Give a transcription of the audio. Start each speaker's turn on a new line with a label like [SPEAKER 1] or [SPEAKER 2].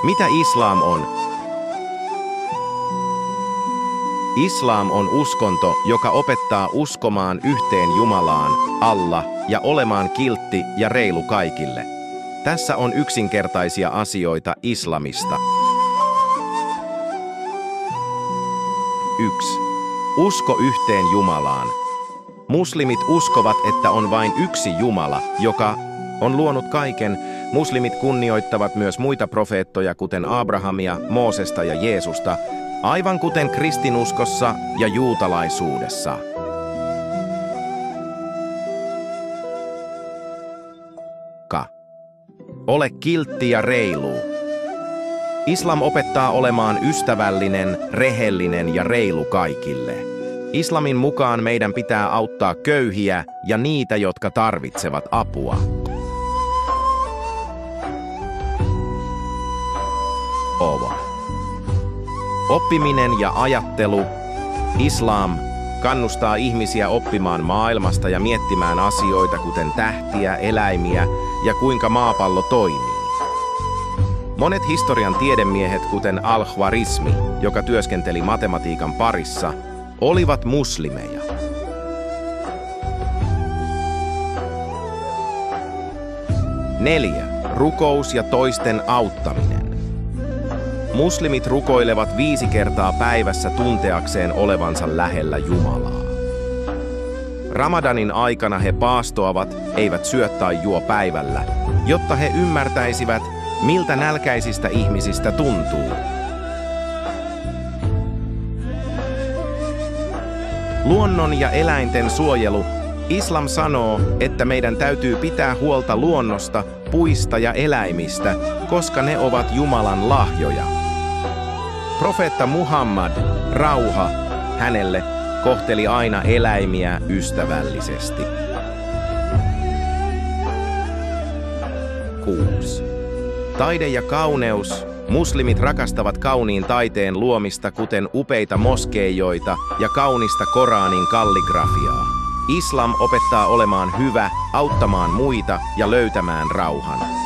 [SPEAKER 1] Mitä islam on? Islam on uskonto, joka opettaa uskomaan yhteen Jumalaan, Allah, ja olemaan kiltti ja reilu kaikille. Tässä on yksinkertaisia asioita islamista. 1. Usko yhteen Jumalaan. Muslimit uskovat, että on vain yksi Jumala, joka on luonut kaiken. Muslimit kunnioittavat myös muita profeettoja, kuten Abrahamia, Moosesta ja Jeesusta, aivan kuten kristinuskossa ja juutalaisuudessa. Ole kiltti ja reilu. Islam opettaa olemaan ystävällinen, rehellinen ja reilu kaikille. Islamin mukaan meidän pitää auttaa köyhiä ja niitä, jotka tarvitsevat apua. Oppiminen ja ajattelu. Islam kannustaa ihmisiä oppimaan maailmasta ja miettimään asioita, kuten tähtiä, eläimiä ja kuinka maapallo toimii. Monet historian tiedemiehet, kuten Al-Khwarizmi, joka työskenteli matematiikan parissa, olivat muslimeja. 4. Rukous ja toisten auttaminen. Muslimit rukoilevat 5 kertaa päivässä tunteakseen olevansa lähellä Jumalaa. Ramadanin aikana he paastoavat, eivät syö tai juo päivällä, jotta he ymmärtäisivät, miltä nälkäisistä ihmisistä tuntuu. Luonnon ja eläinten suojelu. Islam sanoo, että meidän täytyy pitää huolta luonnosta, puista ja eläimistä, koska ne ovat Jumalan lahjoja. Profeetta Muhammad, rauha hänelle, kohteli aina eläimiä ystävällisesti. 6. Taide ja kauneus. Muslimit rakastavat kauniin taiteen luomista, kuten upeita moskeijoita ja kaunista Koranin kalligrafiaa. Islam opettaa olemaan hyvä, auttamaan muita ja löytämään rauhan.